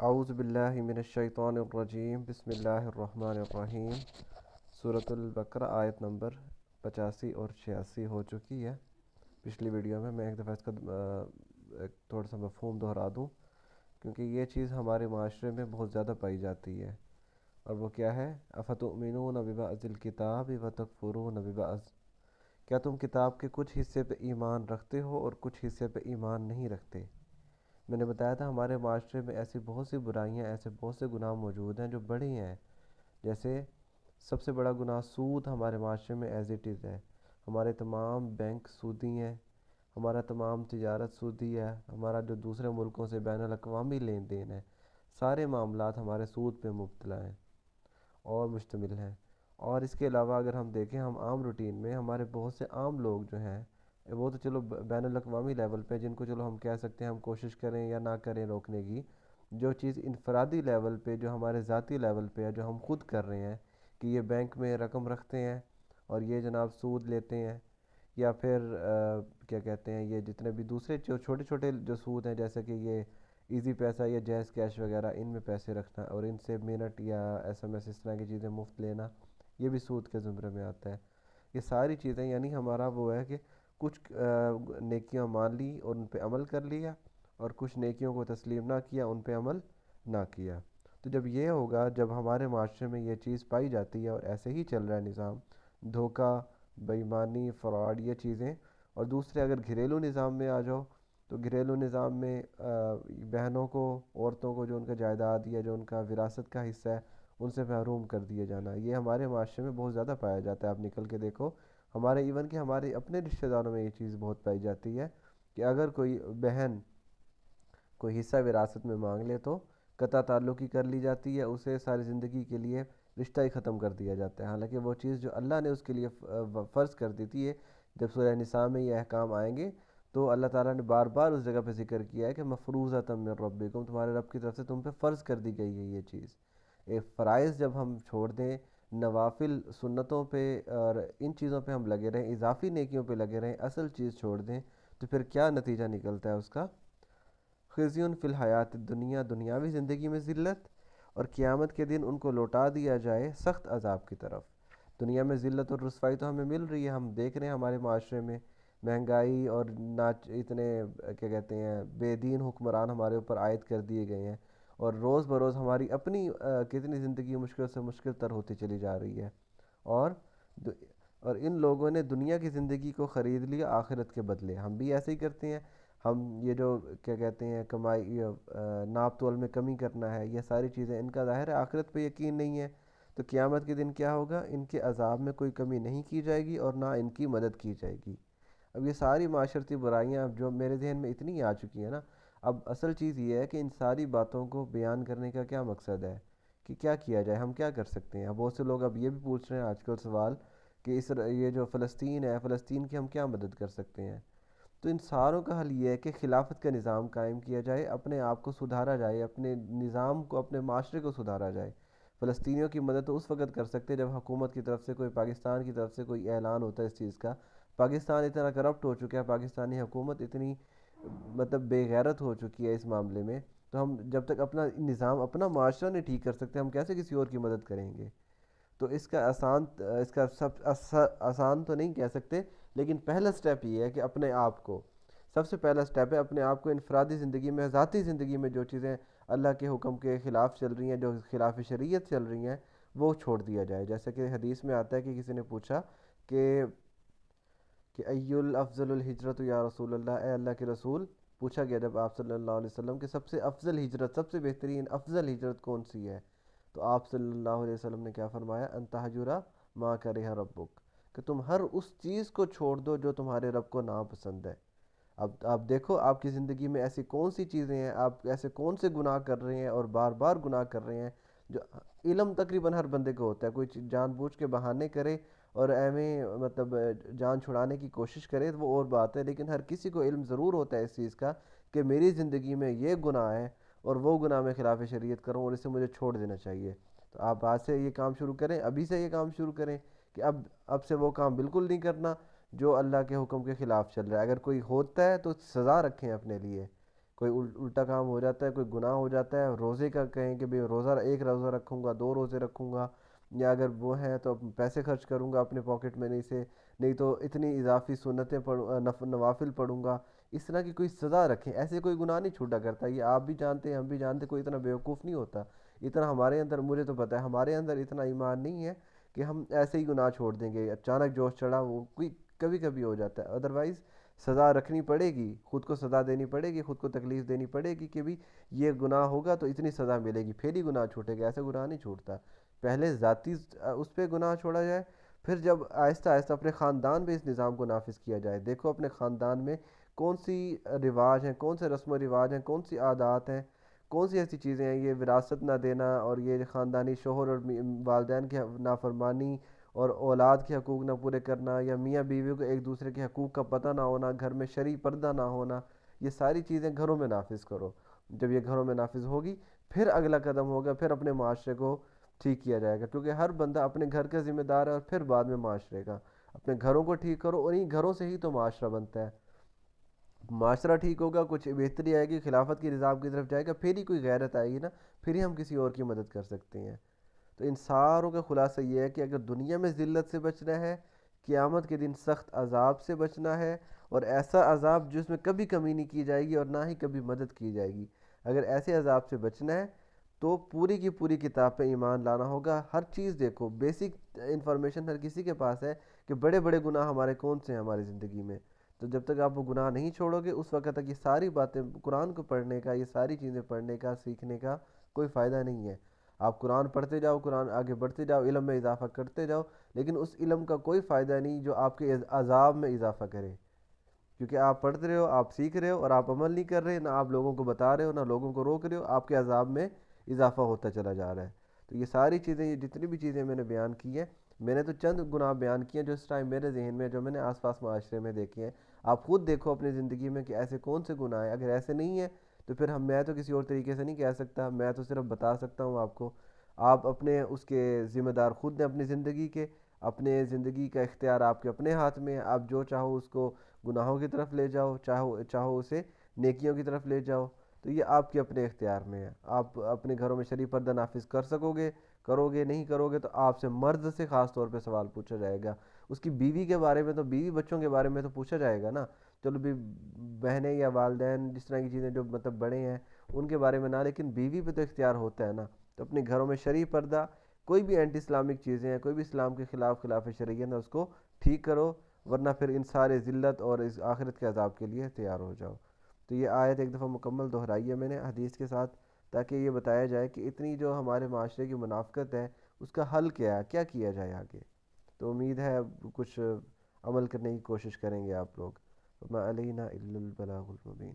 اعوذ باللہ من الشیطان الرجیم، بسم اللہ الرحمن الرحیم۔ سورۃ البقرہ آیت نمبر 85 اور 86 ہو چکی ہے پچھلی ویڈیو میں ایک دفعہ اس کا ایک تھوڑا سا مفہوم دہرا دوں، کیونکہ یہ چیز ہمارے معاشرے میں بہت زیادہ پائی جاتی ہے، اور وہ کیا ہے؟ افتؤمنون ببعض الکتاب وتکفرون ببعض، کیا تم کتاب کے کچھ حصے پہ ایمان رکھتے ہو اور کچھ حصے پہ ایمان نہیں رکھتے؟ میں نے بتایا تھا ہمارے معاشرے میں ایسی بہت سی برائیاں، ایسے بہت سے گناہ موجود ہیں جو بڑی ہیں۔ جیسے سب سے بڑا گناہ سود ہمارے معاشرے میں ایز اٹ از ہے۔ ہمارے تمام بینک سودی ہیں، ہمارا تمام تجارت سودی ہے، ہمارا جو دوسرے ملکوں سے بین الاقوامی لین دین ہے، سارے معاملات ہمارے سود پہ مبتلا ہیں اور مشتمل ہیں۔ اور اس کے علاوہ اگر ہم دیکھیں، ہم عام روٹین میں ہمارے بہت سے عام لوگ جو ہیں، وہ تو چلو بین الاقوامی لیول پہ جن کو چلو ہم کہہ سکتے ہیں ہم کوشش کریں یا نہ کریں روکنے کی، جو چیز انفرادی لیول پہ، جو ہمارے ذاتی لیول پہ ہے، جو ہم خود کر رہے ہیں کہ یہ بینک میں رقم رکھتے ہیں اور یہ جناب سود لیتے ہیں، یا پھر کیا کہتے ہیں، یہ جتنے بھی دوسرے جو چھوٹے چھوٹے جو سود ہیں، جیسے کہ یہ ایزی پیسہ یا جیز کیش وغیرہ، ان میں پیسے رکھنا اور ان سے منٹ یا ایس ایم ایس اس طرح کی چیزیں مفت لینا، یہ بھی سود کے زمرے میں آتا ہے۔ یہ ساری چیزیں یعنی ہمارا وہ ہے کہ کچھ نیکیاں مان لی اور ان پہ عمل کر لیا، اور کچھ نیکیوں کو تسلیم نہ کیا، ان پہ عمل نہ کیا۔ تو جب یہ ہوگا، جب ہمارے معاشرے میں یہ چیز پائی جاتی ہے اور ایسے ہی چل رہا ہے نظام، دھوکہ، بے ایمانی، فراڈ، یہ چیزیں، اور دوسرے اگر گھریلو نظام میں آ جاؤ تو گھریلو نظام میں بہنوں کو، عورتوں کو جو ان کا جائیداد یا جو ان کا وراثت کا حصہ ہے، ان سے محروم کر دیا جانا، یہ ہمارے معاشرے میں بہت زیادہ پایا جاتا ہے۔ آپ نکل کے دیکھو، ہمارے ایون کہ ہمارے اپنے رشتہ داروں میں یہ چیز بہت پائی جاتی ہے کہ اگر کوئی بہن کوئی حصہ وراثت میں مانگ لے تو قطع تعلقی کر لی جاتی ہے، اسے ساری زندگی کے لیے رشتہ ہی ختم کر دیا جاتا ہے، حالانکہ وہ چیز جو اللہ نے اس کے لیے فرض کر دی تھی، جب سورہ نساء میں یہ احکام آئیں گے تو اللہ تعالیٰ نے بار بار اس جگہ پہ ذکر کیا ہے کہ مفروضۃ من ربکم، تمہارے رب کی طرف سے تم پہ فرض کر دی گئی ہے یہ چیز۔ فرائض جب ہم چھوڑ دیں، نوافل سنتوں پہ اور ان چیزوں پہ ہم لگے رہیں، اضافی نیکیوں پہ لگے رہیں، اصل چیز چھوڑ دیں، تو پھر کیا نتیجہ نکلتا ہے اس کا؟ خزی فی الحیات الدنیا، دنیاوی زندگی میں ذلت، اور قیامت کے دن ان کو لوٹا دیا جائے سخت عذاب کی طرف۔ دنیا میں ذلت اور رسوائی تو ہمیں مل رہی ہے، ہم دیکھ رہے ہیں ہمارے معاشرے میں مہنگائی اور اتنے کیا کہتے ہیں بے دین حکمران ہمارے اوپر عائد کر دیے گئے ہیں، اور روز بروز ہماری اپنی کتنی زندگی مشکل سے مشکل تر ہوتی چلی جا رہی ہے، اور اور ان لوگوں نے دنیا کی زندگی کو خرید لیا آخرت کے بدلے۔ ہم بھی ایسے ہی کرتے ہیں، ہم یہ جو کیا کہتے ہیں کمائی، ناپ تول میں کمی کرنا ہے، یہ ساری چیزیں، ان کا ظاہر ہے آخرت پہ یقین نہیں ہے، تو قیامت کے دن کیا ہوگا؟ ان کے عذاب میں کوئی کمی نہیں کی جائے گی اور نہ ان کی مدد کی جائے گی۔ اب یہ ساری معاشرتی برائیاں اب جو میرے ذہن میں اتنی آ چکی ہیں نا، اب اصل چیز یہ ہے کہ ان ساری باتوں کو بیان کرنے کا کیا مقصد ہے کہ کیا کیا جائے، ہم کیا کر سکتے ہیں؟ اب بہت سے لوگ اب یہ بھی پوچھ رہے ہیں آج کل سوال کہ یہ جو فلسطین ہے، فلسطین کی ہم کیا مدد کر سکتے ہیں؟ تو ان ساروں کا حل یہ ہے کہ خلافت کا نظام قائم کیا جائے، اپنے آپ کو سدھارا جائے، اپنے نظام کو، اپنے معاشرے کو سدھارا جائے۔ فلسطینیوں کی مدد تو اس وقت کر سکتے جب حکومت کی طرف سے کوئی، پاکستان کی طرف سے کوئی اعلان ہوتا ہے اس چیز کا۔ پاکستان اتنا کرپٹ ہو چکا ہے، پاکستانی حکومت اتنی مطلب بے غیرت ہو چکی ہے اس معاملے میں، تو ہم جب تک اپنا نظام، اپنا معاشرہ نہیں ٹھیک کر سکتے، ہم کیسے کسی اور کی مدد کریں گے؟ تو اس کا آسان تو نہیں کہہ سکتے، لیکن پہلا سٹیپ یہ ہے کہ اپنے آپ کو، سب سے پہلا سٹیپ ہے اپنے آپ کو انفرادی زندگی میں، ذاتی زندگی میں جو چیزیں اللہ کے حکم کے خلاف چل رہی ہیں، جو خلاف شریعت چل رہی ہیں، وہ چھوڑ دیا جائے۔ جیسے کہ حدیث میں آتا ہے کہ کسی نے پوچھا کہ ای الافضل الحجرت یا رسول اللہ، اے اللہ کے رسول، پوچھا گیا جب آپ صلی اللہ علیہ وسلم کہ سب سے افضل ہجرت، سب سے بہترین افضل ہجرت کون سی ہے؟ تو آپ صلی اللہ علیہ وسلم نے کیا فرمایا؟ ان تہجرا ما کرہ ربک، کہ تم ہر اس چیز کو چھوڑ دو جو تمہارے رب کو ناپسند ہے۔ اب آپ دیکھو آپ کی زندگی میں ایسی کون سی چیزیں ہیں، آپ ایسے کون سے گناہ کر رہے ہیں اور بار بار گناہ کر رہے ہیں، جو علم تقریباً ہر بندے کو ہوتا ہے، کوئی چیز جان بوجھ کے بہانے کرے اور ایویں مطلب جان چھڑانے کی کوشش کرے تو وہ اور بات ہے، لیکن ہر کسی کو علم ضرور ہوتا ہے اس چیز کا کہ میری زندگی میں یہ گناہ ہے اور وہ گناہ میں خلاف شریعت کروں اور اسے مجھے چھوڑ دینا چاہیے۔ تو آپ آج سے یہ کام شروع کریں، ابھی سے یہ کام شروع کریں کہ اب سے وہ کام بالکل نہیں کرنا جو اللہ کے حکم کے خلاف چل رہا ہے۔ اگر کوئی ہوتا ہے تو سزا رکھیں اپنے لیے کوئی الٹا کام ہو جاتا ہے، کوئی گناہ ہو جاتا ہے، روزے کا کہیں کہ بھئی ایک روزہ رکھوں گا، 2 روزے رکھوں گا، یا اگر وہ ہیں تو پیسے خرچ کروں گا اپنے پاکٹ منی سے، نہیں تو اتنی اضافی سنتیں پڑھوں، نوافل پڑھوں گا، اس طرح کی کوئی سزا رکھیں، ایسے کوئی گناہ نہیں چھوٹا کرتا، یہ آپ بھی جانتے ہیں، ہم بھی جانتے ہیں، کوئی اتنا بیوقوف نہیں ہوتا، اتنا ہمارے اندر، مجھے تو پتہ ہے ہمارے اندر اتنا ایمان نہیں ہے کہ ہم ایسے ہی گناہ چھوڑ دیں گے، اچانک جوش چڑھا وہ کوئی کبھی کبھی ہو جاتا ہے، ادروائز سزا رکھنی پڑے گی، خود کو سزا دینی پڑے گی، خود کو تکلیف دینی پڑے گی کہ بھی یہ گناہ ہوگا تو اتنی سزا ملے گی، پھر ہی گناہ چھوٹے گا، ایسے گناہ نہیں چھوٹتا، پہلے ذاتی اس پہ گناہ چھوڑا جائے، پھر جب آہستہ آہستہ اپنے خاندان میں اس نظام کو نافذ کیا جائے، دیکھو اپنے خاندان میں کون سی رواج ہیں، کون سے رسم و رواج ہیں، کون سی عادات ہیں، کون سی ایسی چیزیں ہیں، یہ وراثت نہ دینا، اور یہ خاندانی شوہر اور والدین کی نافرمانی، اور اولاد کے حقوق نہ پورے کرنا، یا میاں بیوی کو ایک دوسرے کے حقوق کا پتہ نہ ہونا، گھر میں شرعی پردہ نہ ہونا، یہ ساری چیزیں گھروں میں نافذ کرو، جب یہ گھروں میں نافذ ہوگی پھر اگلا قدم ہوگا، پھر اپنے معاشرے کو ٹھیک کیا جائے گا، کیونکہ ہر بندہ اپنے گھر کا ذمہ دار ہے، اور پھر بعد میں معاشرے کا، اپنے گھروں کو ٹھیک کرو، اور انہیں گھروں سے ہی تو معاشرہ بنتا ہے، معاشرہ ٹھیک ہوگا، کچھ بہتری آئے گی، خلافت کے نظام کی طرف جائے گا، پھر ہی کوئی غیرت آئے گی نا، پھر ہی ہم کسی اور کی مدد کر سکتے ہیں، تو ان ساروں کا خلاصہ یہ ہے کہ اگر دنیا میں ذلت سے بچنا ہے، قیامت کے دن سخت عذاب سے بچنا ہے، اور ایسا عذاب جس میں کبھی کمی نہیں کی جائے گی اور نہ ہی کبھی مدد کی جائے گی، اگر ایسے عذاب سے بچنا ہے تو پوری کی پوری کتاب پہ ایمان لانا ہوگا، ہر چیز دیکھو، بیسک انفارمیشن ہر کسی کے پاس ہے کہ بڑے بڑے گناہ ہمارے کون سے ہیں ہماری زندگی میں، تو جب تک آپ وہ گناہ نہیں چھوڑو گے اس وقت تک یہ ساری باتیں، قرآن کو پڑھنے کا، یہ ساری چیزیں پڑھنے کا، سیکھنے کا کوئی فائدہ نہیں ہے، آپ قرآن پڑھتے جاؤ، قرآن آگے بڑھتے جاؤ، علم میں اضافہ کرتے جاؤ، لیکن اس علم کا کوئی فائدہ نہیں جو آپ کے عذاب میں اضافہ کرے، کیونکہ آپ پڑھتے رہے ہو، آپ سیکھ رہے ہو، اور آپ عمل نہیں کر رہے، نہ آپ لوگوں کو بتا رہے ہو، نہ لوگوں کو روک رہے ہو، آپ کے عذاب میں اضافہ ہوتا چلا جا رہا ہے، تو یہ ساری چیزیں، یہ جتنی بھی چیزیں میں نے بیان کی ہیں، میں نے تو چند گناہ بیان کیے ہیں جو اس ٹائم میرے ذہن میں، جو میں نے آس پاس معاشرے میں دیکھے ہیں، آپ خود دیکھو اپنی زندگی میں کہ ایسے کون سے گناہ ہیں، اگر ایسے نہیں ہیں تو پھر میں تو کسی اور طریقے سے نہیں کہہ سکتا، میں تو صرف بتا سکتا ہوں آپ کو، آپ اپنے اس کے ذمہ دار خود ہیں اپنی زندگی کے، اپنے زندگی کا اختیار آپ کے اپنے ہاتھ میں ہے، آپ جو چاہو اس کو گناہوں کی طرف لے جاؤ، چاہو اسے نیکیوں کی طرف لے جاؤ، تو یہ آپ کے اپنے اختیار میں ہے، آپ اپنے گھروں میں شرعی پردہ نافذ کر سکو گے، کرو گے، نہیں کرو گے تو آپ سے مرد سے خاص طور پہ سوال پوچھا جائے گا، اس کی بیوی کے بارے میں تو، بیوی بچوں کے بارے میں تو پوچھا جائے گا نا، چلو بھی بہنیں یا والدین جس طرح کی چیزیں جو مطلب بڑے ہیں ان کے بارے میں نہ، لیکن بیوی پہ تو اختیار ہوتا ہے نا، تو اپنے گھروں میں شرعی پردہ، کوئی بھی اینٹی اسلامک چیزیں ہیں، کوئی بھی اسلام کے خلاف شرعیت ہے اس کو ٹھیک کرو، ورنہ پھر ان سارے ذلت اور اس آخرت کے عذاب کے لیے تیار ہو جاؤ، تو یہ آیت ایک دفعہ مکمل دہرائی ہے میں نے حدیث کے ساتھ، تاکہ یہ بتایا جائے کہ اتنی جو ہمارے معاشرے کی منافقت ہے اس کا حل کیا ہے، کیا کیا جائے آگے، تو امید ہے اب کچھ عمل کرنے کی کوشش کریں گے آپ لوگ، وما علینا الا البلاغ المبین۔